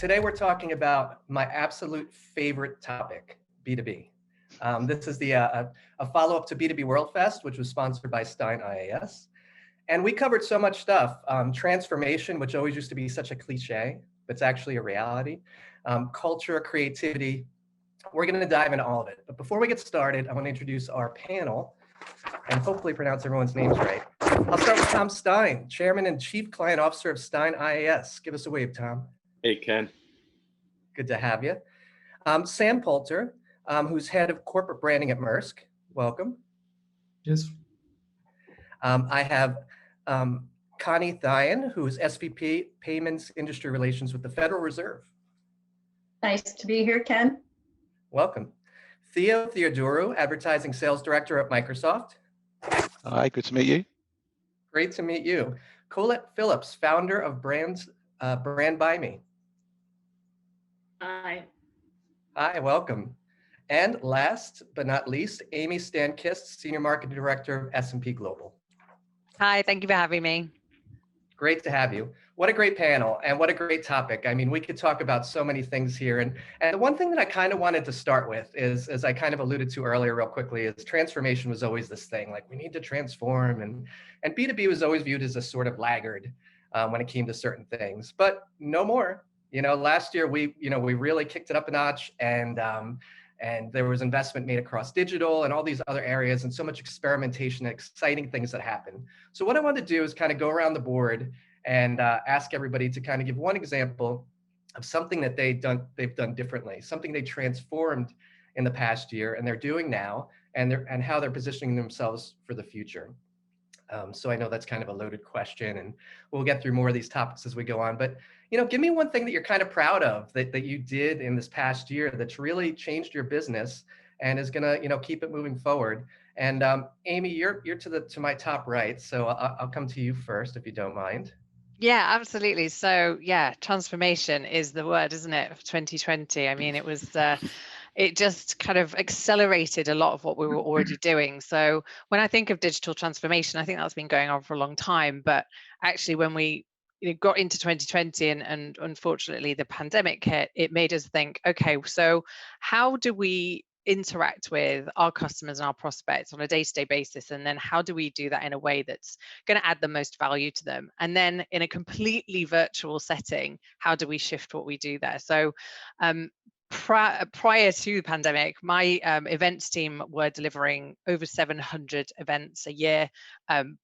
Today we're talking about my absolute favorite topic, B2B. This is a follow-up to B2B World Fest, which was sponsored by Stein IAS. And we covered so much stuff, transformation, which always used to be such a cliche, but it's actually a reality, culture, creativity. We're going to dive into all of it. But before we get started, I want to introduce our panel and hopefully pronounce everyone's names right. I'll start with Tom Stein, Chairman and Chief Client Officer of Stein IAS. Give us a wave, Tom. Hey, Ken. Good to have you. Sam Poulter, who's head of corporate branding at Maersk. Welcome. Yes. I have Connie Thien, who is SVP Payments Industry Relations with the Federal Reserve. Nice to be here, Ken. Welcome. Theo Theodoru, Advertising Sales Director at Microsoft. Hi, good to meet you. Great to meet you. Colette Phillips, founder of Brand By Me. Hi. Hi, welcome. And last but not least, Amy Stankist, Senior Marketing Director of S&P Global. Hi, thank you for having me. Great to have you. What a great panel and what a great topic. I mean, we could talk about so many things here. And the one thing that I kind of wanted to start with is, as I kind of alluded to earlier real quickly, is transformation was always this thing, like we need to transform. And B2B was always viewed as a sort of laggard when it came to certain things, but no more. You know, last year we really kicked it up a notch, and there was investment made across digital and all these other areas, and so much experimentation and exciting things that happen. So what I want to do is kind of go around the board and ask everybody to kind of give one example of something that they've done differently, something they transformed in the past year and they're doing now, and how they're positioning themselves for the future. So I know that's kind of a loaded question, and we'll get through more of these topics as we go on. But give me one thing that you're kind of proud of that you did in this past year that's really changed your business and is gonna keep it moving forward. And Amy, you're to my top right, so I'll come to you first if you don't mind. Yeah, absolutely. So yeah, transformation is the word, isn't it, of 2020? I mean, it was it just kind of accelerated a lot of what we were already doing. So when I think of digital transformation, I think that's been going on for a long time. But actually, when we got into 2020 and unfortunately the pandemic hit, it made us think, okay, so how do we interact with our customers and our prospects on a day-to-day basis, and then how do we do that in a way that's going to add the most value to them? And then in a completely virtual setting, how do we shift what we do there? So prior to the pandemic, my events team were delivering over 700 events a year,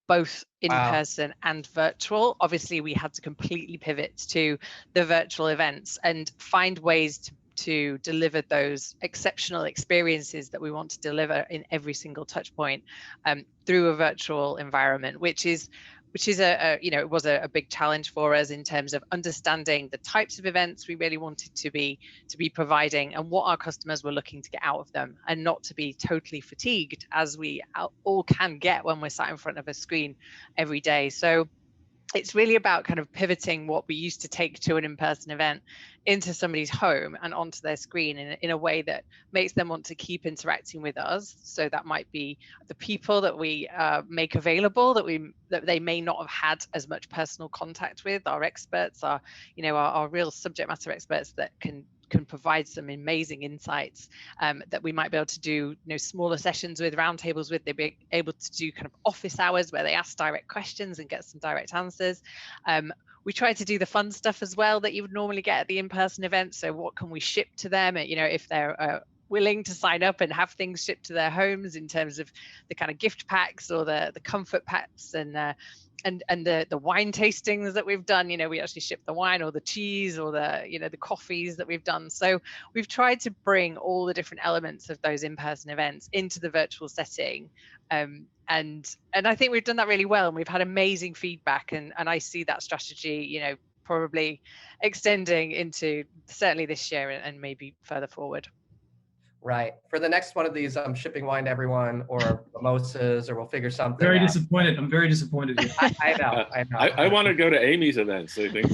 both in person and virtual. Obviously, we had to completely pivot to the virtual events and find ways to deliver those exceptional experiences that we want to deliver in every single touch point through a virtual environment, which was a big challenge for us in terms of understanding the types of events we really wanted to be providing and what our customers were looking to get out of them, and not to be totally fatigued as we all can get when we're sat in front of a screen every day. So it's really about kind of pivoting what we used to take to an in-person event into somebody's home and onto their screen in a way that makes them want to keep interacting with us. So that might be the people that we make available that they may not have had as much personal contact with, our experts, our real subject matter experts that can provide some amazing insights that we might be able to do smaller sessions with, roundtables with. They'd be able to do kind of office hours where they ask direct questions and get some direct answers. We try to do the fun stuff as well that you would normally get at the in-person event. So what can we ship to them, if they're willing to sign up and have things shipped to their homes, in terms of the kind of gift packs or the comfort packs and the wine tastings that we've done. We actually ship the wine or the cheese or the coffees that we've done. So we've tried to bring all the different elements of those in-person events into the virtual setting. And I think we've done that really well, and we've had amazing feedback, and I see that strategy, probably extending into certainly this year and maybe further forward. Right. For the next one of these, I'm shipping wine to everyone, or mimosas, or we'll figure something Very out. disappointed. I'm very disappointed. I know. I want to go to Amy's events, I think.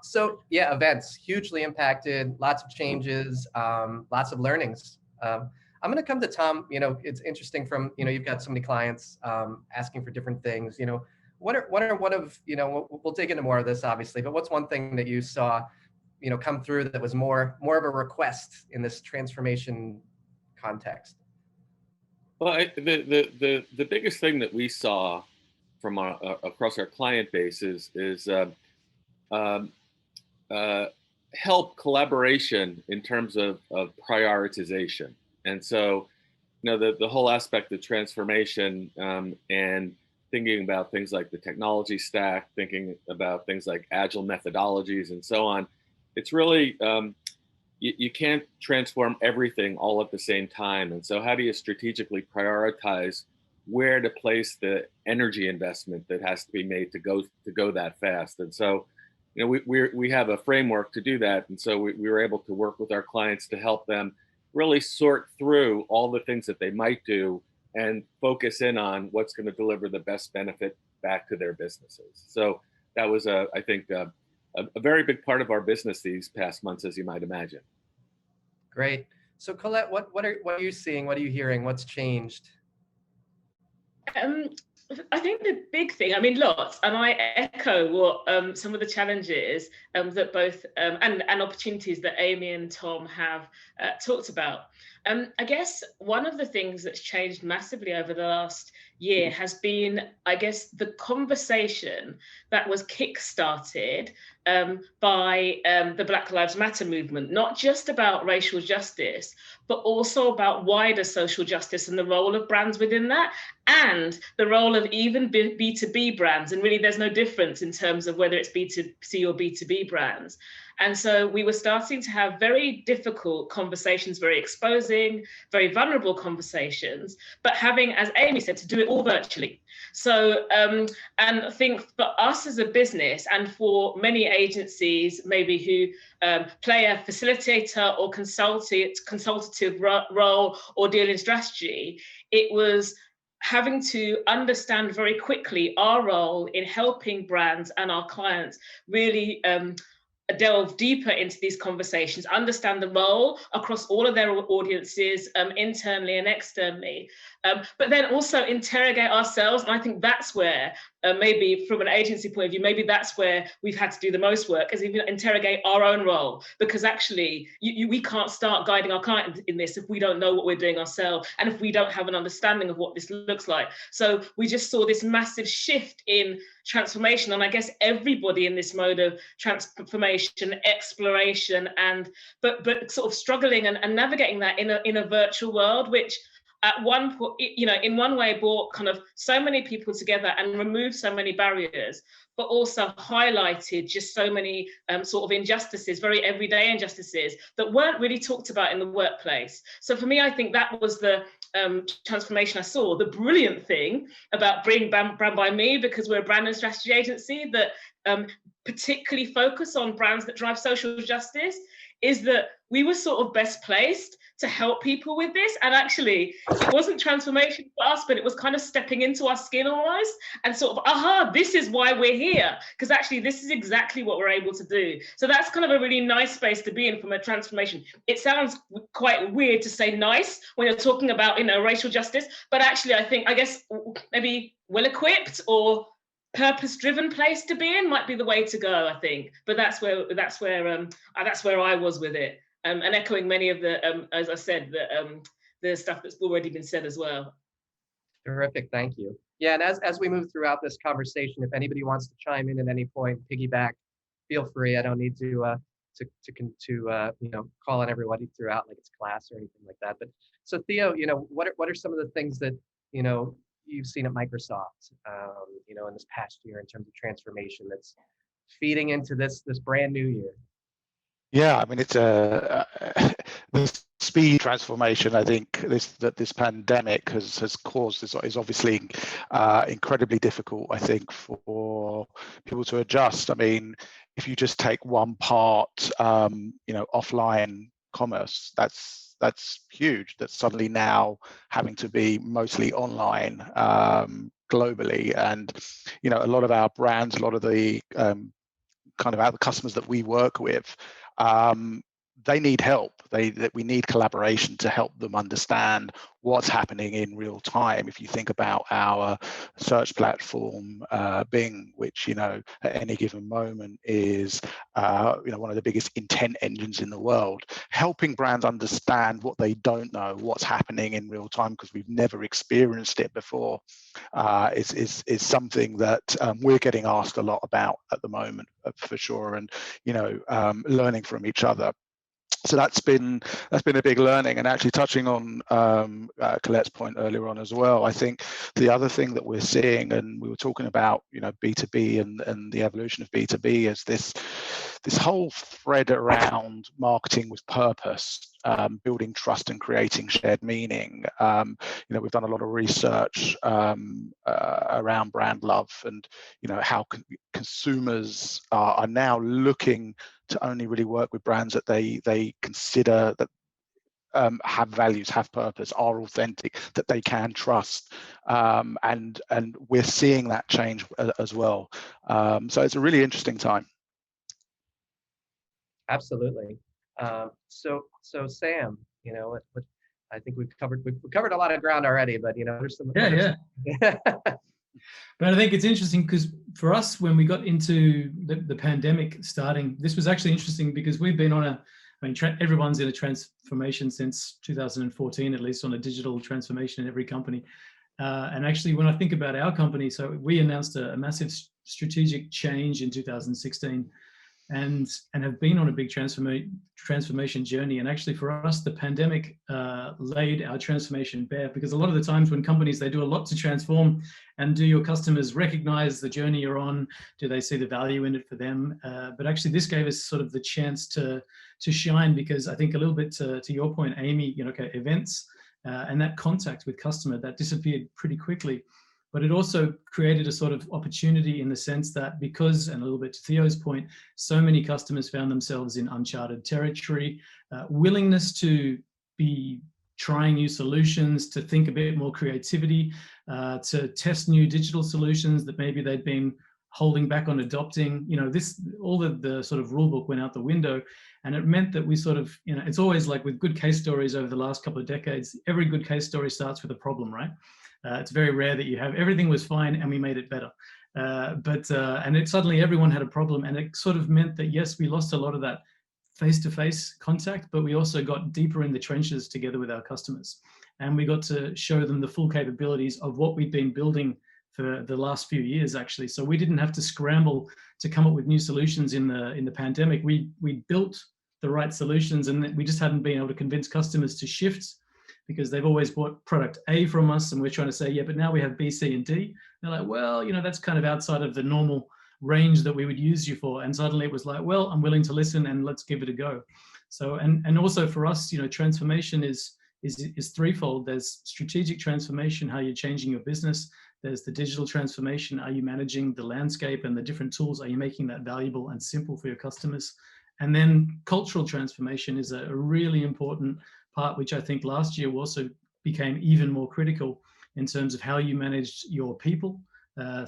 So yeah, events hugely impacted, lots of changes, lots of learnings. I'm going to come to Tom. It's interesting from, you've got so many clients asking for different things. what are one of, we'll dig into more of this obviously, but what's one thing that you saw, come through that was more of a request in this transformation context? Well, the biggest thing that we saw from across our client base is um, help collaboration in terms of prioritization. And so, the whole aspect of transformation, and thinking about things like the technology stack, thinking about things like agile methodologies and so on, it's really, you can't transform everything all at the same time. And so how do you strategically prioritize where to place the energy investment that has to be made to go that fast? And so, we have a framework to do that. And so we were able to work with our clients to help them really sort through all the things that they might do and focus in on what's going to deliver the best benefit back to their businesses. So that was, I think, a very big part of our business these past months, as you might imagine. Great. So Colette, what are you seeing? What are you hearing? What's changed? I think the big thing, lots, and I echo what some of the challenges that both and opportunities that Amy and Tom have talked about. I guess one of the things that's changed massively over the last year has been, the conversation that was kick-started by the Black Lives Matter movement, not just about racial justice, but also about wider social justice and the role of brands within that, and the role of even B2B brands. And really, there's no difference in terms of whether it's B2C or B2B brands. And so we were starting to have very difficult conversations, very exposing, very vulnerable conversations, but having, as Amy said, to do it all virtually. So, and I think for us as a business and for many agencies, maybe who play a facilitator or consultative role or deal in strategy, it was having to understand very quickly our role in helping brands and our clients really delve deeper into these conversations, understand the role across all of their audiences, internally and externally, but then also interrogate ourselves. And I think that's where, maybe from an agency point of view, maybe that's where we've had to do the most work, is even interrogate our own role, because actually we can't start guiding our client in this if we don't know what we're doing ourselves and if we don't have an understanding of what this looks like. So we just saw this massive shift in transformation, and I guess everybody in this mode of transformation, exploration, and but sort of struggling and navigating that in a virtual world, which at one point, in one way brought kind of so many people together and removed so many barriers, but also highlighted just so many sort of injustices, very everyday injustices that weren't really talked about in the workplace. So for me, I think that was the transformation I saw. The brilliant thing about Bring Brand by Me, because we're a brand and strategy agency that particularly focus on brands that drive social justice, is that we were sort of best placed to help people with this. And actually, it wasn't transformation for us, but it was kind of stepping into our skin almost and sort of, aha, this is why we're here. Because actually, this is exactly what we're able to do. So that's kind of a really nice space to be in from a transformation. It sounds quite weird to say nice when you're talking about, racial justice, but actually, I guess maybe well-equipped or purpose-driven place to be in might be the way to go, I think. But that's where I was with it. And echoing many of the, as I said, the stuff that's already been said as well. Terrific, thank you. Yeah, and as we move throughout this conversation, if anybody wants to chime in at any point, piggyback, feel free. I don't need to call on everybody throughout like it's class or anything like that. But so Theo, what are some of the things that you've seen at Microsoft, in this past year in terms of transformation that's feeding into this brand new year? Yeah, it's the speed transformation. I think this pandemic has caused is obviously incredibly difficult, I think, for people to adjust. If you just take one part, offline commerce, that's huge. That's suddenly now having to be mostly online globally, and a lot of our brands, a lot of the kind of our customers that we work with, they need help. That we need collaboration to help them understand what's happening in real time. If you think about our search platform, Bing, which at any given moment is one of the biggest intent engines in the world, helping brands understand what they don't know, what's happening in real time, because we've never experienced it before, is something that we're getting asked a lot about at the moment, for sure, and learning from each other. So that's been a big learning. And actually touching on Colette's point earlier on as well, I think the other thing that we're seeing, and we were talking about B2B and the evolution of B2B, is this whole thread around marketing with purpose, building trust and creating shared meaning. We've done a lot of research around brand love, and how consumers are now looking to only really work with brands that they consider that have values, have purpose, are authentic, that they can trust, and we're seeing that change as well. So it's a really interesting time. Absolutely. So Sam, what I think we've covered a lot of ground already, but there's some. Yeah. But I think it's interesting because for us, when we got into the pandemic starting, this was actually interesting because we've been on everyone's in a transformation since 2014, at least on a digital transformation in every company. And actually, when I think about our company, so we announced a massive strategic change in 2016 and have been on a big transformation journey. And actually for us, the pandemic laid our transformation bare, because a lot of the times when companies, they do a lot to transform, and do your customers recognize the journey you're on? Do they see the value in it for them? But actually this gave us sort of the chance to shine, because I think a little bit to your point, Amy, events and that contact with customer, that disappeared pretty quickly. But it also created a sort of opportunity in the sense that because, and a little bit to Theo's point, so many customers found themselves in uncharted territory, willingness to be trying new solutions, to think a bit more creativity, to test new digital solutions that maybe they'd been holding back on adopting. All the sort of rule book went out the window. And it meant that we sort of, it's always like with good case stories over the last couple of decades, every good case story starts with a problem, right? It's very rare that you have everything was fine and we made it better. And suddenly everyone had a problem, and it sort of meant that, yes, we lost a lot of that face-to-face contact, but we also got deeper in the trenches together with our customers. And we got to show them the full capabilities of what we've been building for the last few years, actually. So we didn't have to scramble to come up with new solutions in the pandemic. We built the right solutions, and we just hadn't been able to convince customers to shift, because they've always bought product A from us, and we're trying to say, yeah, but now we have B, C, and D. They're like, well, that's kind of outside of the normal range that we would use you for. And suddenly it was like, well, I'm willing to listen, and let's give it a go. So, and also for us, transformation is threefold. There's strategic transformation, how you're changing your business. There's the digital transformation. Are you managing the landscape and the different tools? Are you making that valuable and simple for your customers? And then cultural transformation is a really important part, which I think last year also became even more critical in terms of how you managed your people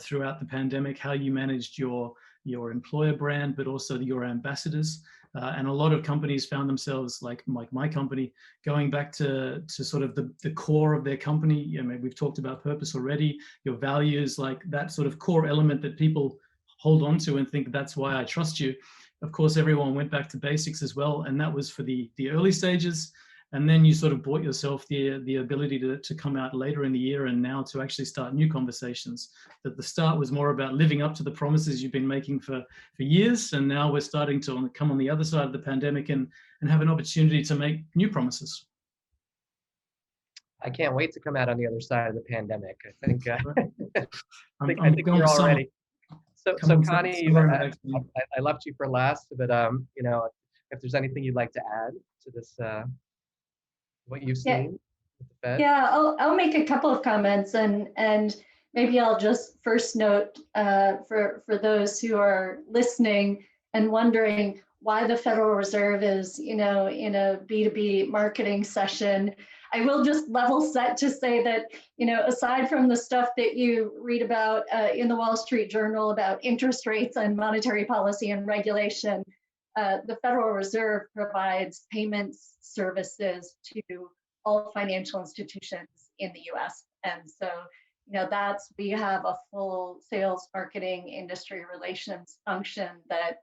throughout the pandemic, how you managed your employer brand, but also your ambassadors. And a lot of companies found themselves, like my company, going back to sort of the core of their company. We've talked about purpose already, your values, like that sort of core element that people hold on to and think, that's why I trust you. Of course, everyone went back to basics as well. And that was for the early stages. And then you sort of bought yourself the ability to come out later in the year and now to actually start new conversations. That the start was more about living up to the promises you've been making for years. And now we're starting to come on the other side of the pandemic and have an opportunity to make new promises. I can't wait to come out on the other side of the pandemic. I think I'm I think we're all ready. So Connie, I left you for last, but if there's anything you'd like to add to this, what you've seen with the Fed? Yeah, I'll make a couple of comments, and maybe I'll just first note for those who are listening and wondering why the Federal Reserve is in a B2B marketing session. I will just level set to say that, aside from the stuff that you read about in the Wall Street Journal about interest rates and monetary policy and regulation, the Federal Reserve provides payments services to all financial institutions in the US. And so, we have a full sales, marketing, industry relations function that,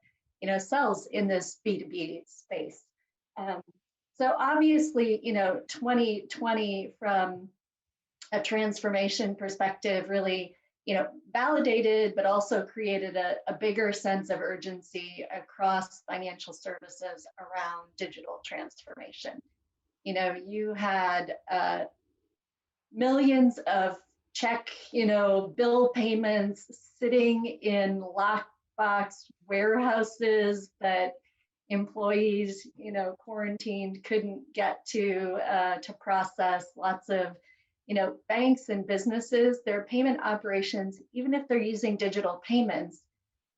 sells in this B2B space. So obviously, 2020 from a transformation perspective really, validated, but also created a bigger sense of urgency across financial services around digital transformation. You had millions of check, bill payments sitting in lockbox warehouses that employees, quarantined couldn't get to process. Lots of, banks and businesses, their payment operations, even if they're using digital payments,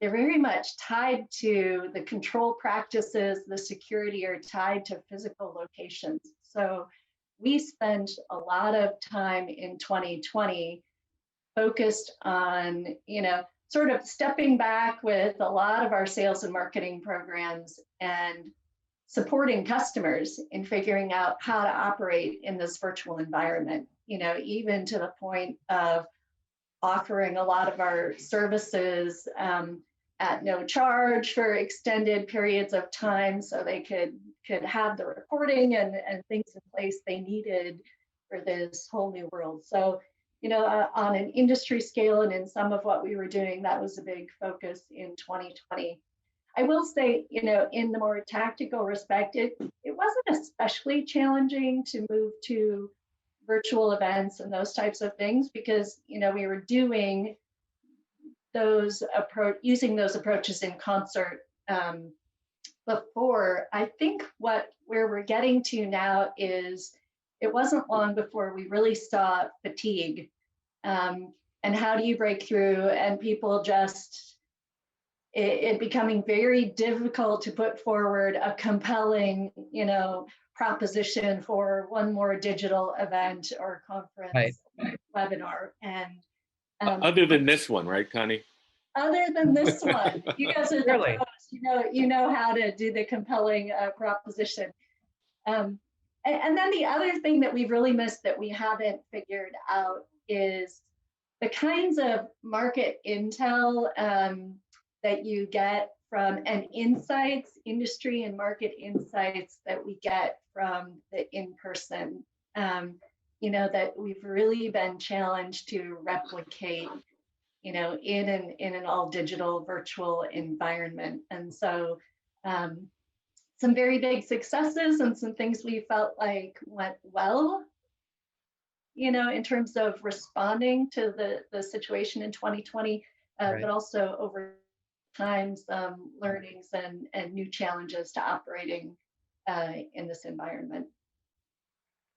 they're very much tied to the control practices, the security are tied to physical locations. So we spent a lot of time in 2020 focused on, sort of stepping back with a lot of our sales and marketing programs and supporting customers in figuring out how to operate in this virtual environment, even to the point of offering a lot of our services at no charge for extended periods of time so they could have the reporting and things in place they needed for this whole new world. So, on an industry scale and in some of what we were doing, that was a big focus in 2020. I will say, in the more tactical respect, it wasn't especially challenging to move to virtual events and those types of things because, we were doing using those approaches in concert before. I think where we're getting to now is it wasn't long before we really saw fatigue and how do you break through and people just it becoming very difficult to put forward a compelling, proposition for one more digital event or conference webinar. And other than this one, right, Connie? Other than this one, you guys are the pros. You know how to do the compelling proposition. And then the other thing that we've really missed that we haven't figured out is the kinds of market intel that you get from and insights, industry and market insights that we get from the in-person, that we've really been challenged to replicate, in an all digital virtual environment. And so some very big successes and some things we felt like went well, in terms of responding to the situation in 2020, but also over time, some learnings and new challenges to operating in this environment.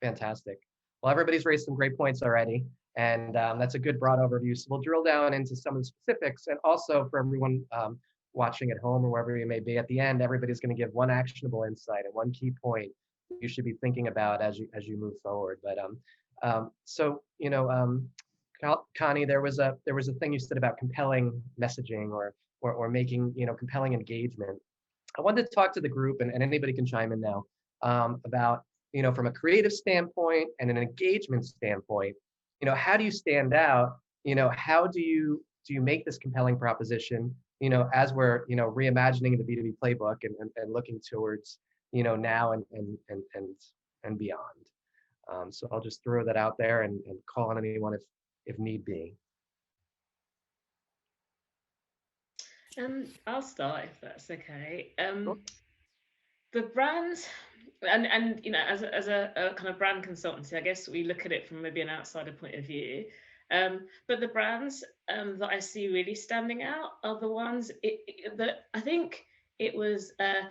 Fantastic. Well, everybody's raised some great points already, and that's a good broad overview. So we'll drill down into some of the specifics, and also for everyone watching at home or wherever you may be, at the end, everybody's going to give one actionable insight and one key point you should be thinking about as you move forward. But Connie, there was a thing you said about compelling messaging or making compelling engagement. I wanted to talk to the group, and anybody can chime in now, about from a creative standpoint and an engagement standpoint, how do you stand out? How do you make this compelling proposition? As we're reimagining the B2B playbook and looking towards now and beyond. So I'll just throw that out there and call on anyone if need be. I'll start if that's okay. The brands, and as a kind of brand consultancy, I guess we look at it from maybe an outsider point of view. But the brands that I see really standing out are the ones that I think it was. I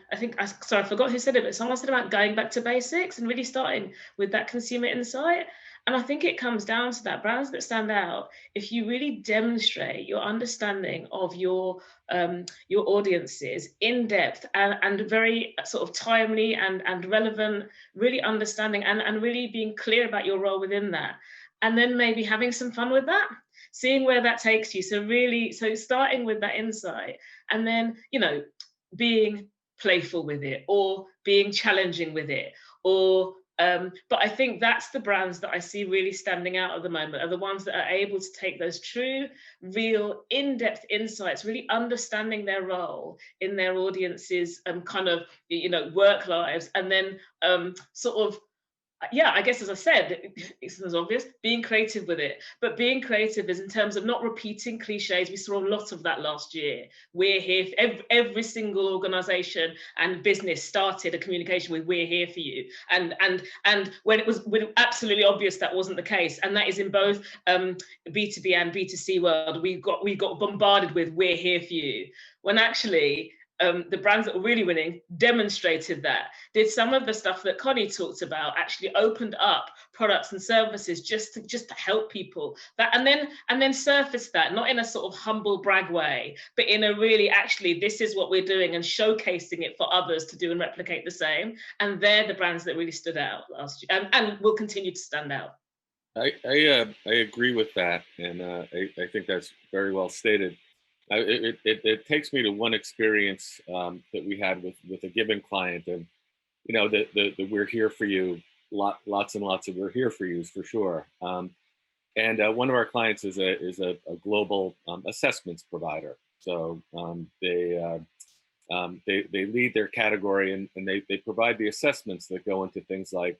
forgot who said it, but someone said about going back to basics and really starting with that consumer insight. And I think it comes down to that, brands that stand out, if you really demonstrate your understanding of your audiences in depth and very sort of timely and relevant, really understanding and really being clear about your role within that. And then maybe having some fun with that, seeing where that takes you. So starting with that insight and then, being playful with it, or being challenging with it, or but I think that's the brands that I see really standing out at the moment, are the ones that are able to take those true, real, in-depth insights, really understanding their role in their audience's kind of, you know, work lives, and then sort of, yeah, I guess, as I said, it's as obvious, being creative with it. But being creative is in terms of not repeating cliches. We saw a lot of that last year. We're here, every single organization and business started a communication with "we're here for you." And when it was absolutely obvious that wasn't the case, and that is in both B2B and B2C world, we got bombarded with "we're here for you," when actually the brands that were really winning demonstrated that. Did some of the stuff that Connie talked about, actually opened up products and services just to help people, that, and then surfaced that, not in a sort of humble brag way, but in a really, actually, this is what we're doing, and showcasing it for others to do and replicate the same. And they're the brands that really stood out last year, and will continue to stand out. I agree with that, and I think that's very well stated. It takes me to one experience that we had with a given client, and you know, the "we're here for you," lots and lots of "we're here for yous" for sure. And one of our clients is a global assessments provider. So they lead their category, and they provide the assessments that go into things like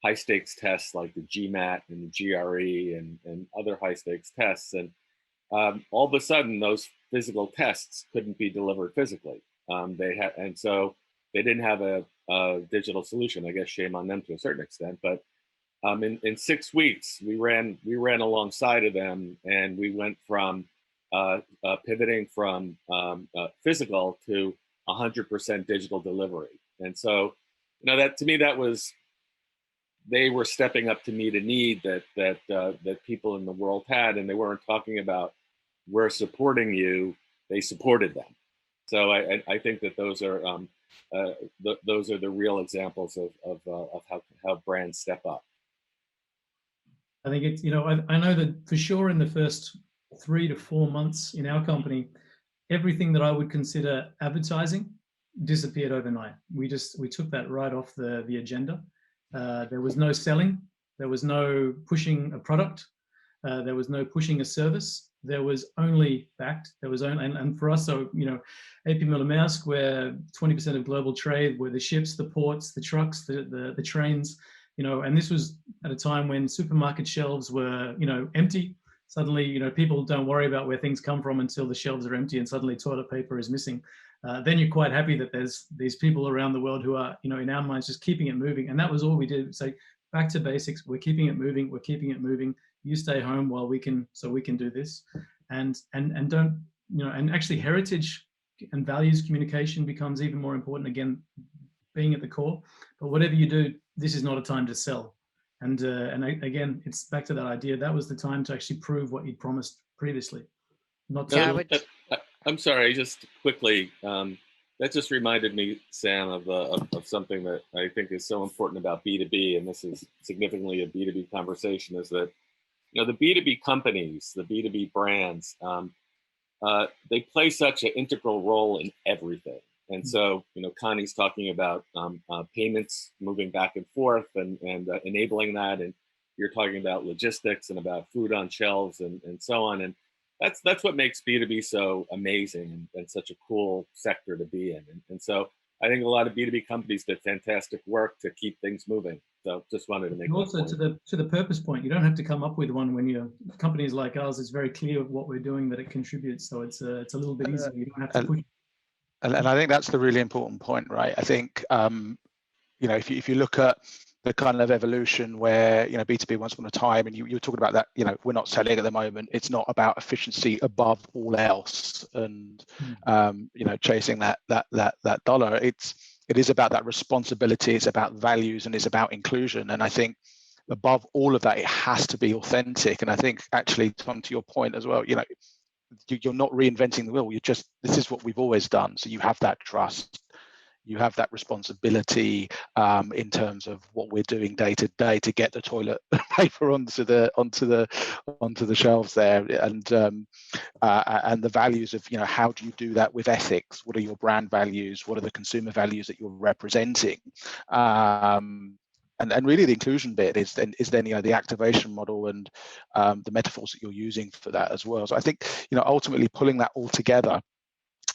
high stakes tests like the GMAT and the GRE and other high stakes tests. And all of a sudden, those physical tests couldn't be delivered physically. And so they didn't have a digital solution. I guess shame on them to a certain extent. But in 6 weeks, we ran alongside of them, and we went from pivoting from physical to 100% digital delivery. And so, you know, that to me, that was, they were stepping up to meet a need that people in the world had, and they weren't talking about "we're supporting you." They supported them. So I think that those are the real examples of how brands step up. I think it's, you know, I know that for sure in the first 3 to 4 months in our company, everything that I would consider advertising disappeared overnight. We took that right off the agenda. There was no selling. There was no pushing a product. There was no pushing a service. There was only fact. There was only, and for us, so, you know, AP Miller Maersk, where 20% of global trade were the ships, the ports, the trucks, the trains, you know, and this was at a time when supermarket shelves were, you know, empty. Suddenly, you know, people don't worry about where things come from until the shelves are empty, and suddenly toilet paper is missing. Then you're quite happy that there's these people around the world who are, you know, in our minds, just keeping it moving. And that was all we did. Say, back to basics. We're keeping it moving. We're keeping it moving. You stay home while we can, so we can do this. And don't, you know, and actually heritage and values communication becomes even more important, again, being at the core. But whatever you do, this is not a time to sell. And again, it's back to that idea. That was the time to actually prove what you'd promised previously. Not to. Yeah, I'm sorry, just quickly. That just reminded me, Sam, of something that I think is so important about B2B, and this is significantly a B2B conversation, is that, you know, the B2B companies, the B2B brands, they play such an integral role in everything. And so, you know, Connie's talking about payments moving back and forth and enabling that. And you're talking about logistics and about food on shelves and so on. And that's what makes B2B so amazing and such a cool sector to be in. And so I think a lot of B2B companies did fantastic work to keep things moving. So just wanted to make also to the purpose point, you don't have to come up with one. When you're companies like ours, it's very clear what we're doing, that it contributes. So it's a little bit easier. You don't have to push. And I think that's the really important point, right? I think, you know, if you look at the kind of evolution where, you know, B2B once upon a time, and you were talking about that, you know, we're not selling at the moment. It's not about efficiency above all else and, you know, chasing that dollar. It is about that responsibility. It's about values, and it's about inclusion. And I think above all of that, it has to be authentic. And I think actually, Tom, to your point as well, you know, you're not reinventing the wheel. This is what we've always done. So you have that trust. you have that responsibility in terms of what we're doing day to day to get the toilet paper onto the shelves there, and the values of, you know, how do you do that with ethics? What are your brand values? What are the consumer values that you're representing? And really the inclusion bit is then you know, the activation model and the metaphors that you're using for that as well. So I think, you know, ultimately pulling that all together,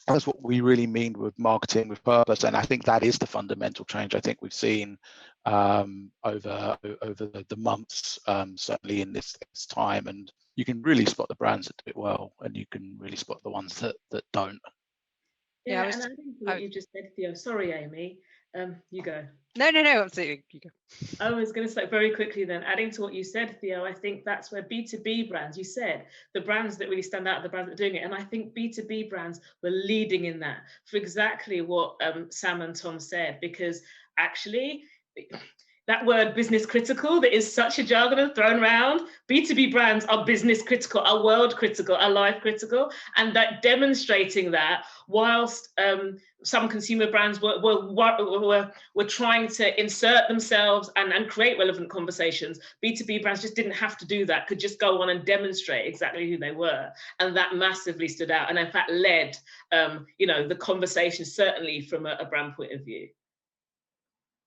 that's what we really mean with marketing with purpose, and I think that is the fundamental change I think we've seen over the months, certainly in this time. And you can really spot the brands that do it well, and you can really spot the ones that don't. Yeah, and I think what you just said, Theo. Sorry, Amy. You go. No, absolutely. You go. I was going to say very quickly then, adding to what you said, Theo, I think that's where B2B brands, you said, the brands that really stand out are the brands that are doing it. And I think B2B brands were leading in that for exactly what Sam and Tom said, because actually, that word business critical, that is such a jargon thrown around. B2B brands are business critical, are world critical, are life critical, and that demonstrating that whilst some consumer brands were trying to insert themselves and create relevant conversations, B2B brands just didn't have to do that, could just go on and demonstrate exactly who they were. And that massively stood out, and in fact led you know, the conversation, certainly from a brand point of view.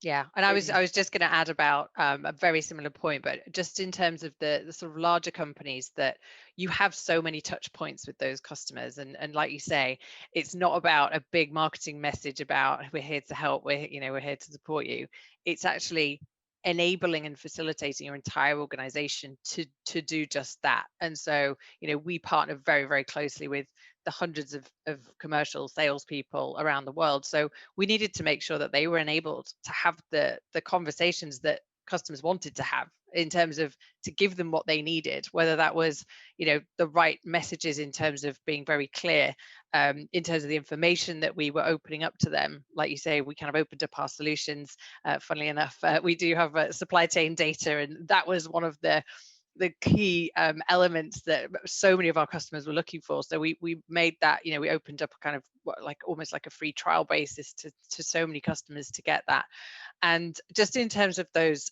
Yeah, and I was just going to add about a very similar point, but just in terms of the sort of larger companies, that you have so many touch points with those customers, and like you say, it's not about a big marketing message about we're here to help, we're here to support you. It's actually enabling and facilitating your entire organization to do just that. And so, you know, we partner very, very closely with the hundreds of commercial salespeople around the world. So we needed to make sure that they were enabled to have the conversations that customers wanted to have, in terms of to give them what they needed, whether that was, you know, the right messages in terms of being very clear, in terms of the information that we were opening up to them. Like you say, we kind of opened up our solutions. Funnily enough, we do have supply chain data, and that was one of the key elements that so many of our customers were looking for. So we made that, you know, we opened up a kind of like almost like a free trial basis to so many customers to get that. And just in terms of those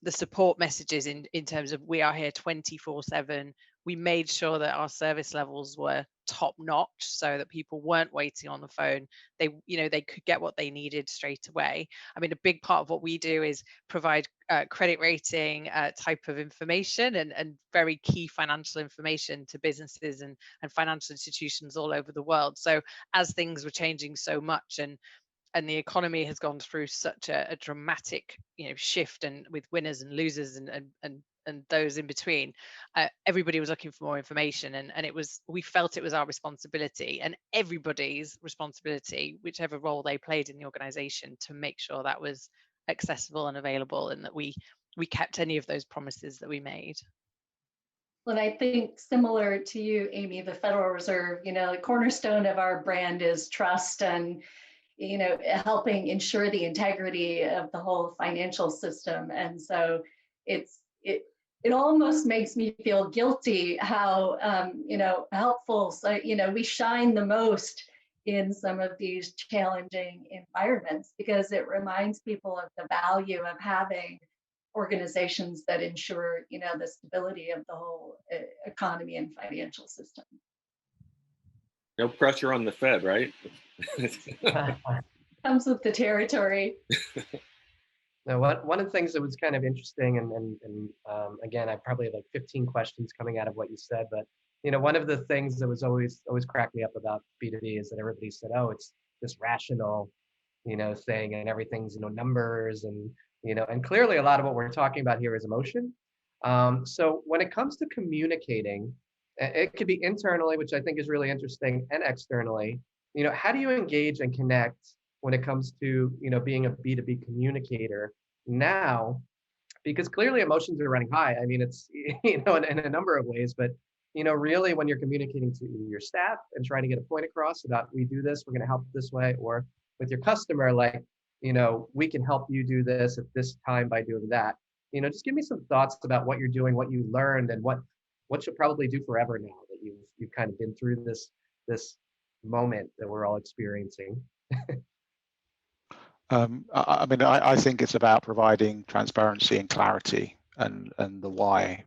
the support messages, in terms of we are here 24/7, we made sure that our service levels were top notch, so that people weren't waiting on the phone. They, you know, they could get what they needed straight away. I mean, a big part of what we do is provide credit rating type of information and very key financial information to businesses and financial institutions all over the world. So as things were changing so much, and the economy has gone through such a dramatic, you know, shift, and with winners and losers and those in between, everybody was looking for more information, and we felt it was our responsibility and everybody's responsibility, whichever role they played in the organization, to make sure that was accessible and available, and that we kept any of those promises that we made. Well, I think similar to you, Amy, the Federal Reserve, you know, the cornerstone of our brand is trust, and, you know, helping ensure the integrity of the whole financial system. And so it almost makes me feel guilty how, you know, helpful. So, you know, we shine the most in some of these challenging environments, because it reminds people of the value of having organizations that ensure, you know, the stability of the whole economy and financial system. No pressure on the Fed, right? Comes with the territory. Now, one of the things that was kind of interesting, and again, I probably had like 15 questions coming out of what you said, but, you know, one of the things that was always cracked me up about B2B is that everybody said, oh, it's this rational, you know, thing, and everything's, you know, numbers, and, you know, and clearly a lot of what we're talking about here is emotion. So when it comes to communicating, it could be internally, which I think is really interesting, and externally. You know, how do you engage and connect when it comes to, you know, being a B2B communicator now? Because clearly emotions are running high. I mean, it's, you know, in a number of ways, but, you know, really when you're communicating to your staff and trying to get a point across about, we do this, we're going to help this way, or with your customer, like, you know, we can help you do this at this time by doing that. You know, just give me some thoughts about what you're doing, what you learned, and what you'll probably do forever now that you've kind of been through this moment that we're all experiencing. I mean, I think it's about providing transparency and clarity and the why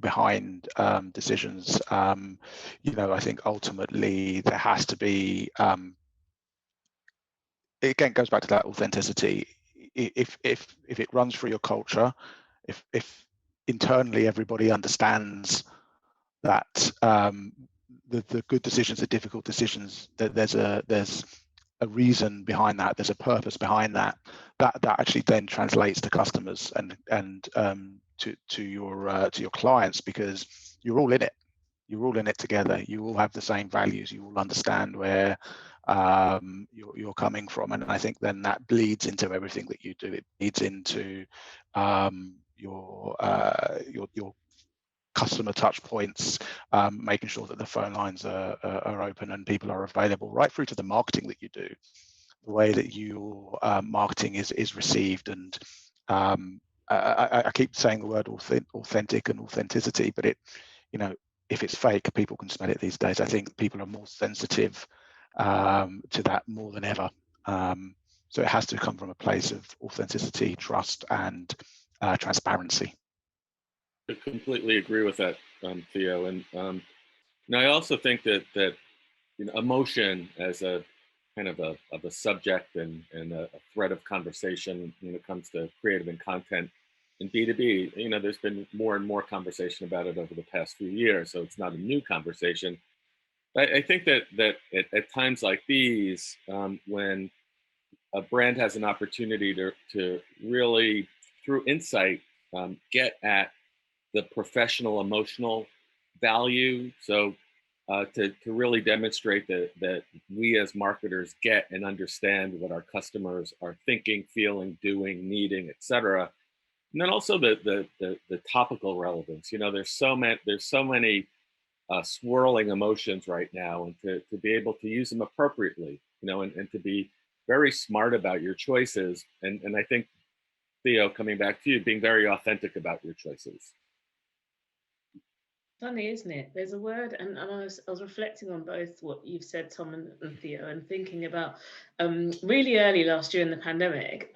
behind decisions. You know, I think ultimately there has to be, it again goes back to that authenticity. If it runs through your culture, if internally everybody understands that the good decisions, the difficult decisions, that there's a reason behind that, there's a purpose behind that, that actually then translates to customers and to your clients, because you're all in it. You're all in it together. You all have the same values. You all understand where you're coming from, and I think then that bleeds into everything that you do. It bleeds into your customer touch points, making sure that the phone lines are open and people are available, right through to the marketing that you do, the way that your marketing is received. And I keep saying the word authentic and authenticity, but it, you know, if it's fake, people can smell it these days. I think people are more sensitive to that more than ever. So it has to come from a place of authenticity, trust, and transparency. I completely agree with that, Theo. And I also think that you know, emotion as a kind of a subject and a thread of conversation when it comes to creative and content in B2B. You know, there's been more and more conversation about it over the past few years, so it's not a new conversation. But I think that at times like these, when a brand has an opportunity to really, through insight, get at the professional emotional value. So to really demonstrate that we as marketers get and understand what our customers are thinking, feeling, doing, needing, etc. And then also the topical relevance. You know, there's so many swirling emotions right now, and to be able to use them appropriately, you know, and to be very smart about your choices. And I think, Theo, coming back to you, being very authentic about your choices. Funny, isn't it? There's a word, and I was reflecting on both what you've said, Tom and Theo, and thinking about really early last year in the pandemic.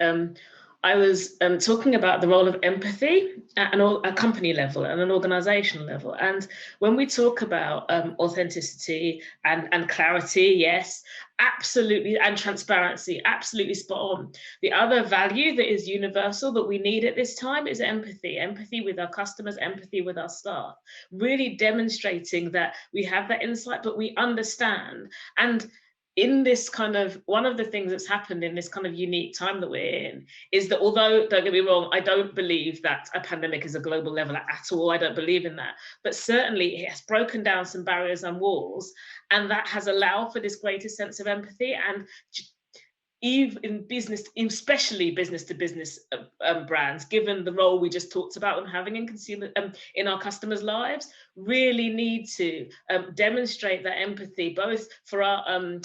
I was talking about the role of empathy at a company level and an organizational level. And when we talk about authenticity and clarity, yes, absolutely, and transparency, absolutely spot on. The other value that is universal that we need at this time is empathy with our customers, empathy with our staff, really demonstrating that we have that insight, but we understand. And in this kind of, one of the things that's happened in this kind of unique time that we're in is that, although, don't get me wrong, I don't believe that a pandemic is a global level at all. I don't believe in that. But certainly it has broken down some barriers and walls, and that has allowed for this greater sense of empathy. And even in business, especially business to business brands, given the role we just talked about and having in consumer in our customers' lives, really need to demonstrate that empathy, both for our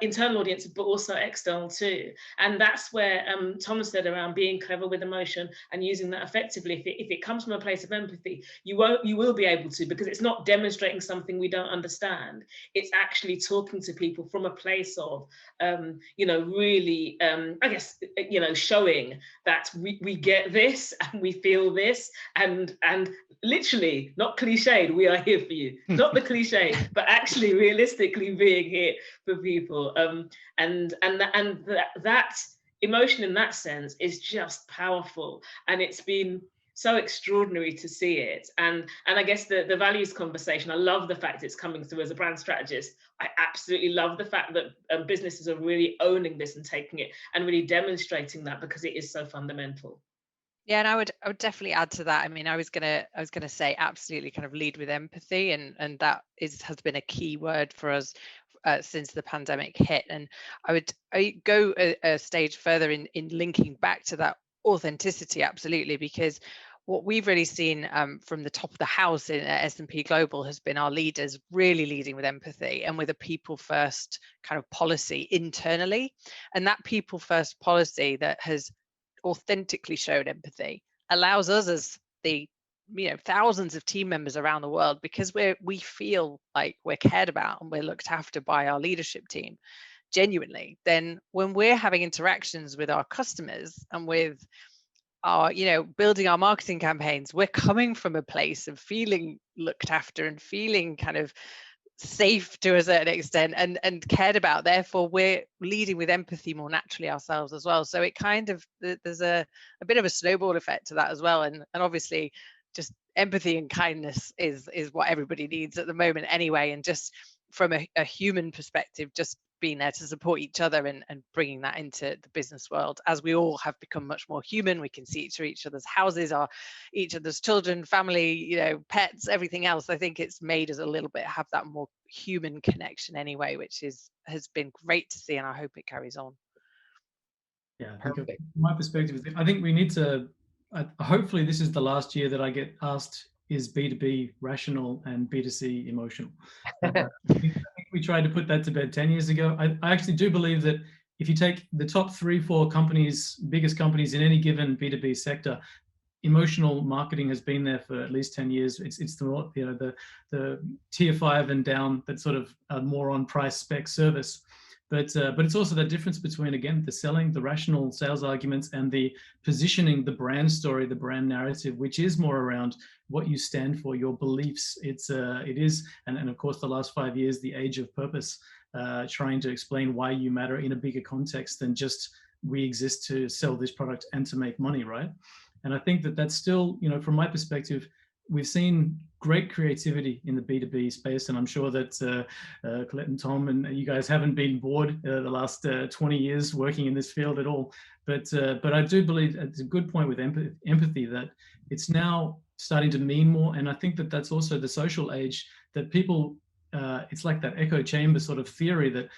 internal audience, but also external too. And that's where Thomas said around being clever with emotion and using that effectively. If it comes from a place of empathy, you will be able to, because it's not demonstrating something we don't understand. It's actually talking to people from a place of, you know, really, I guess, you know, showing that we get this and we feel this, and literally, not cliched, we are here for you. Not the cliche, but actually realistically being here for people. And that emotion in that sense is just powerful. And it's been so extraordinary to see it. And I guess the values conversation, I love the fact it's coming through as a brand strategist. I absolutely love the fact that businesses are really owning this and taking it and really demonstrating that, because it is so fundamental. Yeah, and I would definitely add to that. I mean, I was gonna say absolutely kind of lead with empathy, and that has been a key word for us since the pandemic hit. And I go a stage further in linking back to that authenticity, absolutely, because what we've really seen from the top of the house in S&P Global has been our leaders really leading with empathy and with a people first kind of policy internally. And that people first policy that has authentically showed empathy allows us, as the thousands of team members around the world, because we feel like we're cared about and we're looked after by our leadership team, genuinely, then when we're having interactions with our customers and with our, building our marketing campaigns, we're coming from a place of feeling looked after and feeling kind of safe to a certain extent and cared about. Therefore, we're leading with empathy more naturally ourselves as well. So it kind of, there's a bit of a snowball effect to that as well. And obviously, just empathy and kindness is what everybody needs at the moment anyway. And just from a human perspective, just being there to support each other and bringing that into the business world. As we all have become much more human, we can see each other's houses, each other's children, family, pets, everything else. I think it's made us a little bit have that more human connection anyway, which has been great to see, and I hope it carries on. Yeah, I think from my perspective, I think we need to, hopefully this is the last year that I get asked, is B2B rational and B2C emotional? I think we tried to put that to bed 10 years ago. I actually do believe that if you take the top 3-4 companies, biggest companies in any given B2B sector, emotional marketing has been there for at least 10 years. It's the tier 5 and down that sort of more on price spec service. But it's also the difference between, again, the selling, the rational sales arguments, and the positioning, the brand story, the brand narrative, which is more around what you stand for, your beliefs. It is, and of course, the last 5 years, the age of purpose, trying to explain why you matter in a bigger context than just we exist to sell this product and to make money, right? And I think that that's still, from my perspective, we've seen great creativity in the B2B space, and I'm sure that Colette and Tom and you guys haven't been bored the last 20 years working in this field at all. But I do believe it's a good point with empathy that it's now starting to mean more, and I think that that's also the social age that people. It's like that echo chamber sort of theory that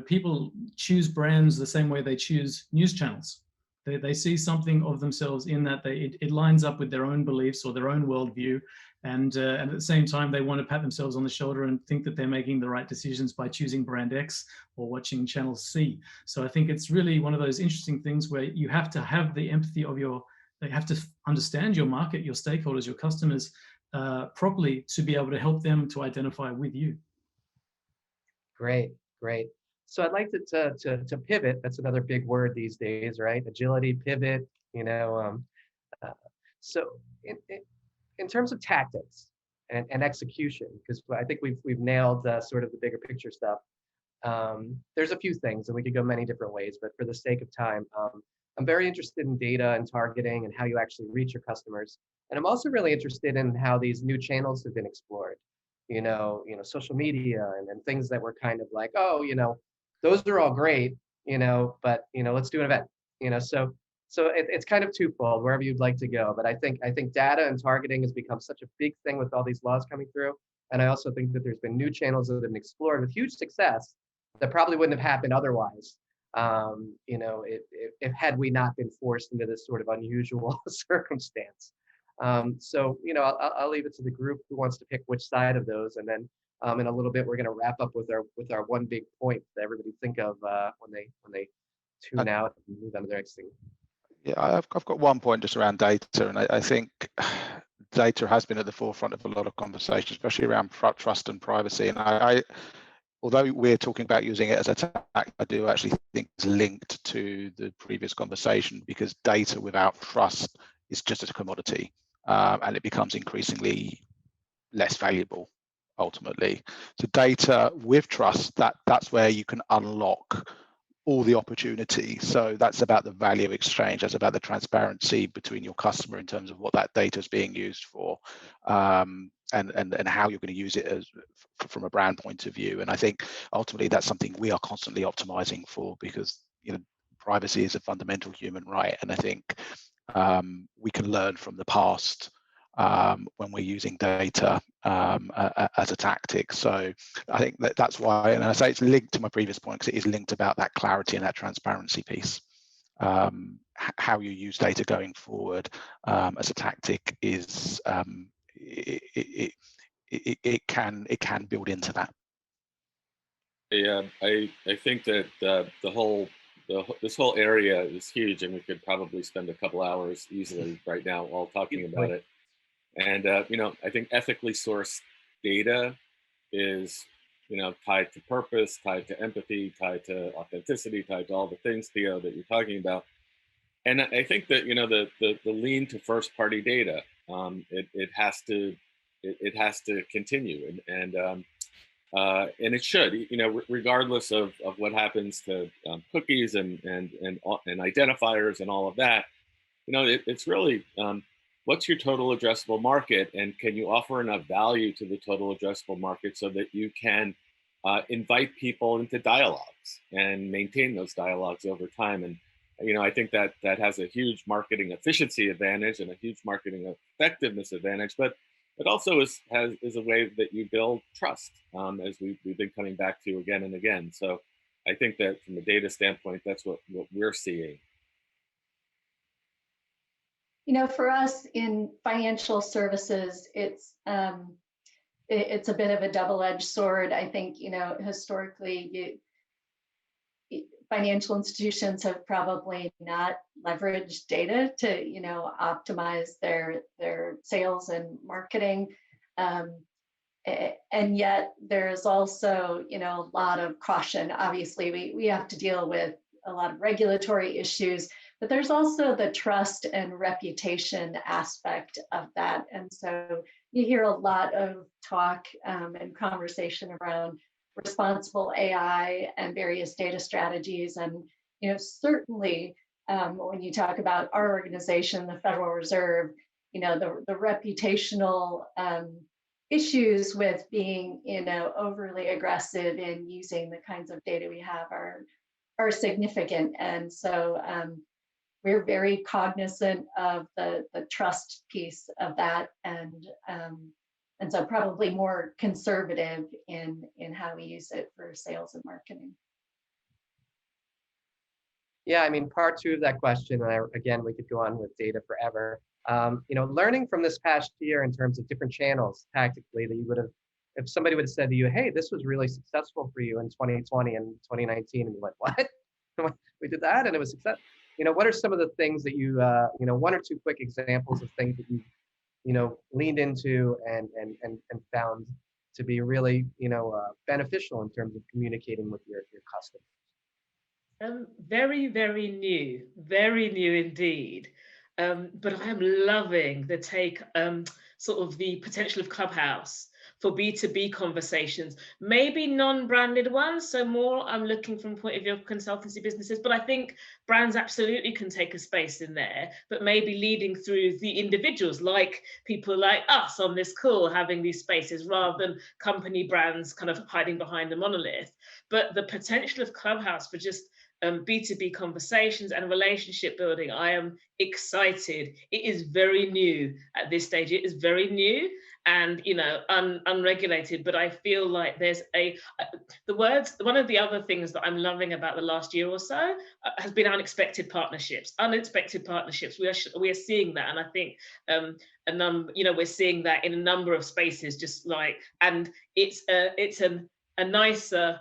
people choose brands the same way they choose news channels. They see something of themselves in that it lines up with their own beliefs or their own worldview, and at the same time they want to pat themselves on the shoulder and think that they're making the right decisions by choosing brand X or watching channel C. So I think it's really one of those interesting things where you have to have the empathy of you have to understand your market, your stakeholders, your customers properly to be able to help them to identify with you. Great. So I'd like to pivot. That's another big word these days, right? Agility, pivot. So in terms of tactics and execution, because I think we've nailed sort of the bigger picture stuff. There's a few things, and we could go many different ways, but for the sake of time, I'm very interested in data and targeting and how you actually reach your customers. And I'm also really interested in how these new channels have been explored. Social media and things that were kind of like, those are all great, but let's do an event. So it's kind of twofold, wherever you'd like to go. But I think data and targeting has become such a big thing with all these laws coming through. And I also think that there's been new channels that have been explored with huge success that probably wouldn't have happened otherwise. If had we not been forced into this sort of unusual circumstance. So I'll leave it to the group who wants to pick which side of those, and then in a little bit we're going to wrap up with our one big point that everybody think of when they tune out and move on to the next thing. Yeah, I've got one point just around data, and I think data has been at the forefront of a lot of conversations, especially around trust and privacy. And although we're talking about using it as a tactic, I do actually think it's linked to the previous conversation, because data without trust is just a commodity, and it becomes increasingly less valuable ultimately. So data with trust, that's where you can unlock all the opportunity. So that's about the value exchange. That's about the transparency between your customer in terms of what that data is being used for, and how you're going to use it from a brand point of view. And I think ultimately that's something we are constantly optimizing for, because privacy is a fundamental human right. And I think we can learn from the past when we're using data as a tactic. So I think that's why, and I say it's linked to my previous point, because it is linked about that clarity and that transparency piece. How you use data going forward as a tactic is it can build into that. Yeah, I think that this whole area is huge, and we could probably spend a couple hours easily right now all talking about it. And I think ethically sourced data is tied to purpose, tied to empathy, tied to authenticity, tied to all the things, Theo, that you're talking about. And I think that the lean to first party data, it has to continue, and it should, regardless of what happens to cookies and identifiers and all of that. It's really what's your total addressable market, and can you offer enough value to the total addressable market so that you can invite people into dialogues and maintain those dialogues over time. And I think that has a huge marketing efficiency advantage and a huge marketing effectiveness advantage, but it also is a way that you build trust, as we've been coming back to again and again. So I think that from a data standpoint, that's what we're seeing. For us in financial services, it's a bit of a double-edged sword. I think, historically, financial institutions have probably not leveraged data to, optimize their sales and marketing. And yet there's also, a lot of caution. Obviously, we have to deal with a lot of regulatory issues, but there's also the trust and reputation aspect of that. And so you hear a lot of talk and conversation around responsible AI and various data strategies. And, certainly when you talk about our organization, the Federal Reserve, the reputational issues with being, overly aggressive in using the kinds of data we have are significant. And so we're very cognizant of the trust piece of that, and so probably more conservative in how we use it for sales and marketing. Yeah, I mean, part two of that question, and again, we could go on with data forever. Learning from this past year in terms of different channels tactically that you would have, if somebody would have said to you, hey, this was really successful for you in 2020 and 2019, and you went, what? We did that and it was success. What are some of the things that you, one or two quick examples of things that you, leaned into and found to be really, beneficial in terms of communicating with your customers? Very, very new indeed. But I am loving the take, sort of the potential of Clubhouse for B2B conversations, maybe non-branded ones. So more I'm looking from the point of view of consultancy businesses, but I think brands absolutely can take a space in there, but maybe leading through the individuals, like people like us on this call, having these spaces rather than company brands kind of hiding behind a monolith. But the potential of Clubhouse for just B2B conversations and relationship building, I am excited. It is very new at this stage. It is very new and unregulated, but I feel like there's one of the other things that I'm loving about the last year or so has been unexpected partnerships. We are seeing that, and I think we're seeing that in a number of spaces, and it's a nicer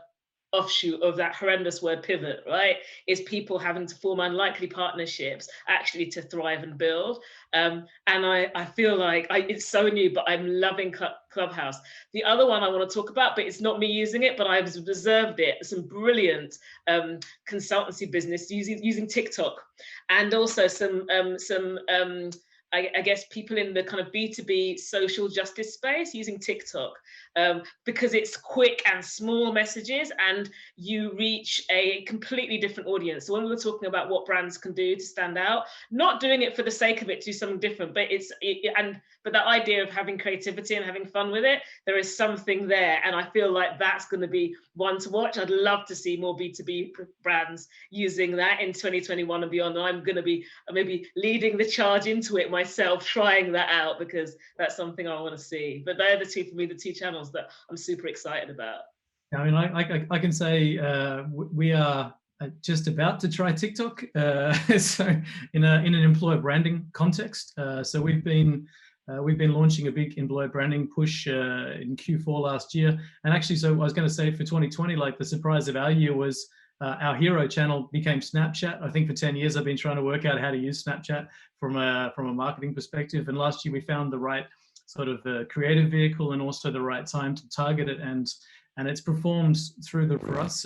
offshoot of that horrendous word pivot, right? Is people having to form unlikely partnerships actually to thrive and build. And I feel like it's so new, but I'm loving Clubhouse. The other one I want to talk about, but it's not me using it, but I've observed it, some brilliant consultancy business using TikTok, and also some I guess people in the kind of B2B social justice space using TikTok, because it's quick and small messages and you reach a completely different audience. So when we were talking about what brands can do to stand out, not doing it for the sake of it, do something different, but but that idea of having creativity and having fun with it, there is something there. And I feel like that's going to be one to watch. I'd love to see more B2B brands using that in 2021 and beyond. And I'm going to be maybe leading the charge into it myself, trying that out, because that's something I want to see. But they're the two, for me, the two channels that I'm super excited about. I mean, I can say we are just about to try TikTok, so in an employer branding context. So we've been launching a big employer branding push in Q4 last year, and actually, so I was going to say for 2020, like the surprise of our year was our hero channel became Snapchat. I think for 10 years I've been trying to work out how to use Snapchat from a marketing perspective, and last year we found the right sort of creative vehicle and also the right time to target it, and and it's performed through for us.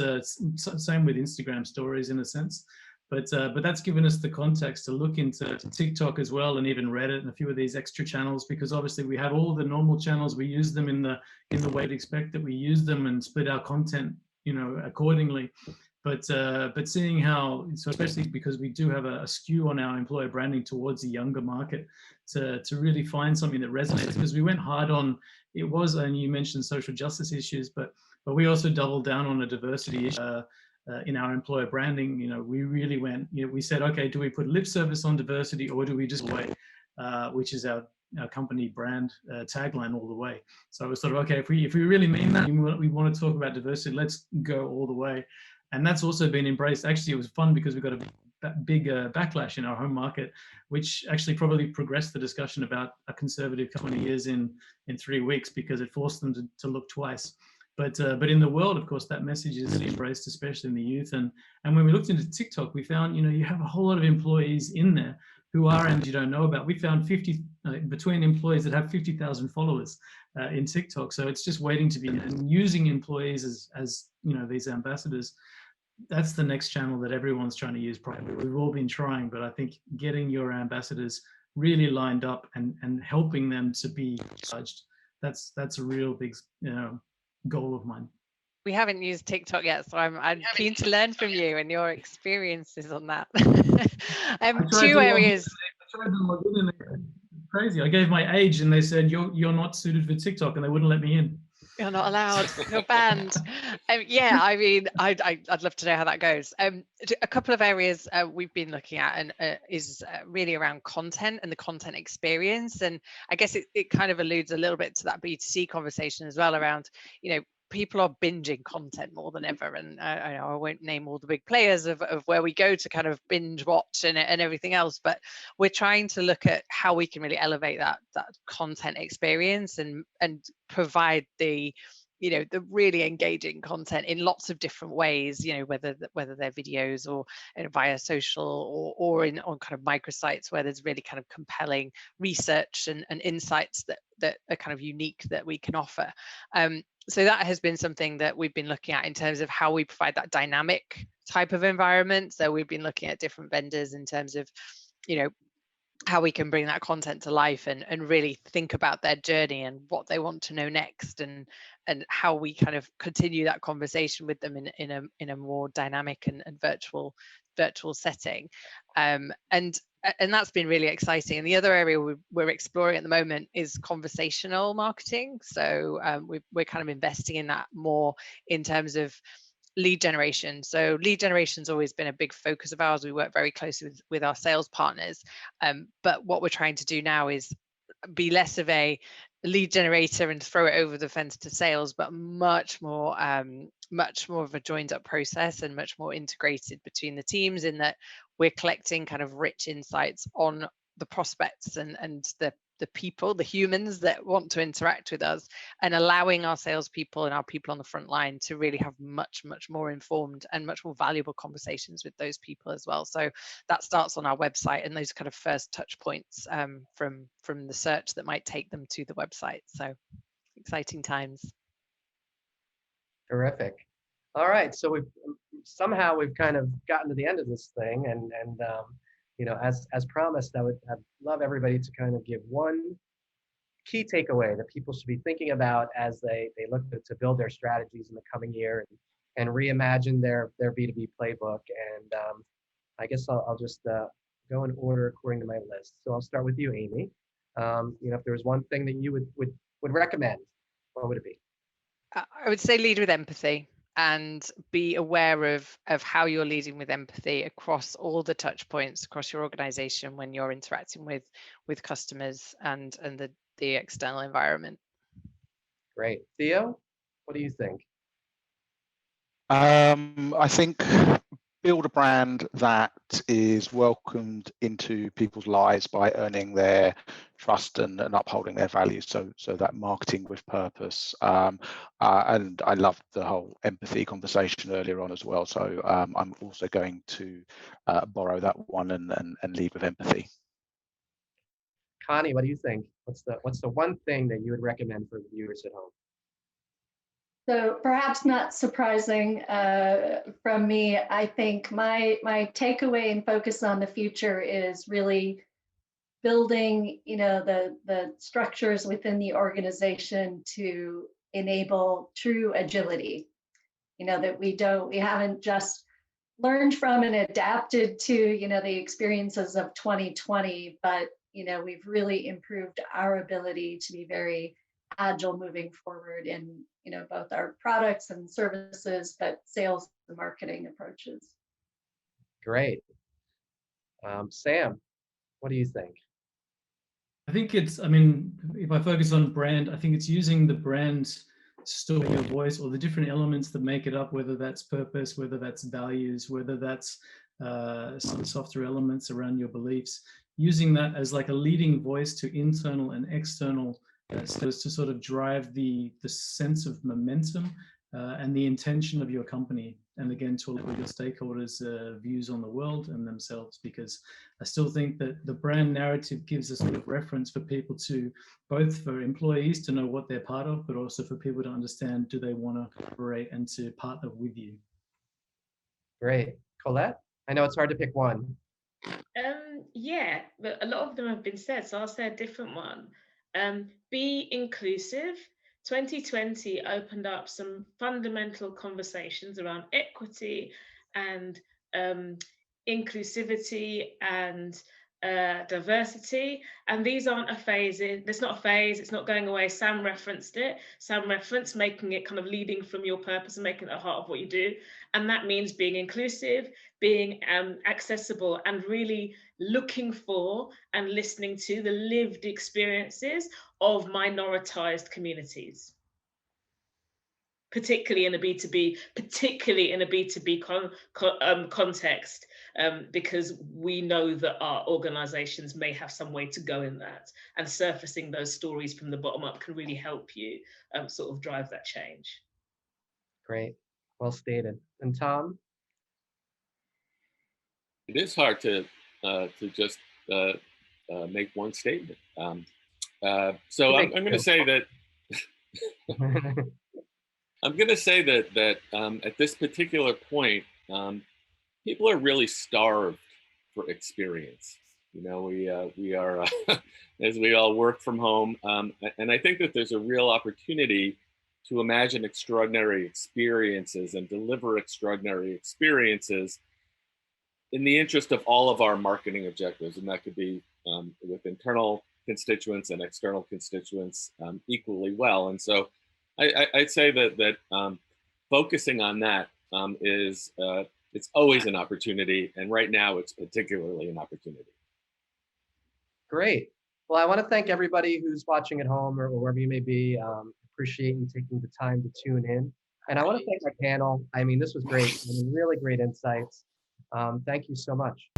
Same with Instagram stories in a sense, but that's given us the context to look into TikTok as well, and even Reddit and a few of these extra channels, because obviously we have all the normal channels. We use them in the way you'd expect that we use them, and split our content, accordingly. But seeing how, so especially because we do have a skew on our employer branding towards the younger market, to really find something that resonates, because we went hard on, and you mentioned social justice issues, but we also doubled down on a diversity issue in our employer branding. We really went, we said, okay, do we put lip service on diversity, or do we just wait, which is our company brand tagline all the way. So it was sort of, okay, if we really mean that, we want to talk about diversity, let's go all the way. And that's also been embraced. Actually, it was fun because we got a big backlash in our home market, which actually probably progressed the discussion about a conservative 20 years in 3 weeks, because it forced them to look twice. But in the world, of course, that message is really embraced, especially in the youth. And when we looked into TikTok, we found, you have a whole lot of employees in there who are, and you don't know about. We found 50 between employees that have 50,000 followers in TikTok. So it's just waiting to be, and using employees as these ambassadors. That's the next channel that everyone's trying to use privately. We've all been trying, but I think getting your ambassadors really lined up and helping them to be judged, that's a real big goal of mine. We haven't used TikTok yet, so I'm keen to learn from you and your experiences on that. Two areas. I tried to log in, and crazy. I gave my age, and they said you're not suited for TikTok, and they wouldn't let me in. You're not allowed. You're banned. Yeah, I mean, I'd love to know how that goes. A couple of areas we've been looking at and is really around content and the content experience. And I guess it kind of alludes a little bit to that B2C conversation as well around, people are binging content more than ever. And I won't name all the big players of where we go to kind of binge watch and everything else, but we're trying to look at how we can really elevate that content experience and provide the really engaging content in lots of different ways, whether they're videos or via social or on kind of microsites where there's really kind of compelling research and insights that are kind of unique that we can offer. So that has been something that we've been looking at in terms of how we provide that dynamic type of environment. So we've been looking at different vendors in terms of, how we can bring that content to life and really think about their journey and what they want to know next, and how we kind of continue that conversation with them in a more dynamic and virtual setting. And that's been really exciting. And the other area we're exploring at the moment is conversational marketing. So we're kind of investing in that more in terms of lead generation. So lead generation has always been a big focus of ours. We work very closely with our sales partners. But what we're trying to do now is be less of a lead generator and throw it over the fence to sales, but much more of a joined up process and much more integrated between the teams, in that we're collecting kind of rich insights on the prospects and the people, the humans that want to interact with us, and allowing our salespeople and our people on the front line to really have much more informed and much more valuable conversations with those people as well. So that starts on our website and those kind of first touch points from the search that might take them to the website. So exciting times. Terrific. All right, so we've kind of gotten to the end of this thing, and as promised, I'd love everybody to kind of give one key takeaway that people should be thinking about as they look to build their strategies in the coming year and reimagine their B2B playbook. And I guess I'll just go in order according to my list. So I'll start with you, Amy. If there was one thing that you would recommend, what would it be? I would say lead with empathy, and be aware of how you're leading with empathy across all the touch points across your organization when you're interacting with customers and the external environment. Great. Theo, what do you think? I think build a brand that is welcomed into people's lives by earning their trust and upholding their values. So that marketing with purpose. And I loved the whole empathy conversation earlier on as well. So I'm also going to borrow that one and lead with empathy. Connie, what do you think? What's the one thing that you would recommend for the viewers at home? So perhaps not surprising from me, I think my takeaway and focus on the future is really building, the structures within the organization to enable true agility. That we haven't just learned from and adapted to, the experiences of 2020, but we've really improved our ability to be very agile moving forward in, both our products and services, but sales and marketing approaches. Great. Sam, what do you think? I think if I focus on brand, I think it's using the brand story or voice or the different elements that make it up, whether that's purpose, whether that's values, whether that's some softer elements around your beliefs, using that as like a leading voice to internal and external to sort of drive the sense of momentum and the intention of your company. And again, to all of your stakeholders' views on the world and themselves, because I still think that the brand narrative gives a sort of reference for people to, both for employees to know what they're part of, but also for people to understand, do they want to collaborate and to partner with you? Great. Colette? I know it's hard to pick one. Yeah, but a lot of them have been said, so I'll say a different one. Be inclusive. 2020 opened up some fundamental conversations around equity and inclusivity and diversity. And these aren't a phase. It's not a phase. It's not going away. Sam referenced it. Sam referenced making it kind of leading from your purpose and making it the heart of what you do. And that means being inclusive, being accessible, and really looking for and listening to the lived experiences of minoritized communities, particularly in a B2B, context, because we know that our organizations may have some way to go in that, and surfacing those stories from the bottom up can really help you sort of drive that change. Great. Well stated. And Tom? It is hard to just make one statement. So I'm going to say that at this particular point, people are really starved for experience. We are as we all work from home, and I think that there's a real opportunity to imagine extraordinary experiences and deliver extraordinary experiences in the interest of all of our marketing objectives, and that could be with internal constituents and external constituents equally well. And so I'd say that focusing on that is it's always an opportunity, and right now it's particularly an opportunity. Great. Well, I want to thank everybody who's watching at home or wherever you may be. Appreciate you taking the time to tune in. And I want to thank my panel. I mean, this was great. I mean, really great insights. Thank you so much.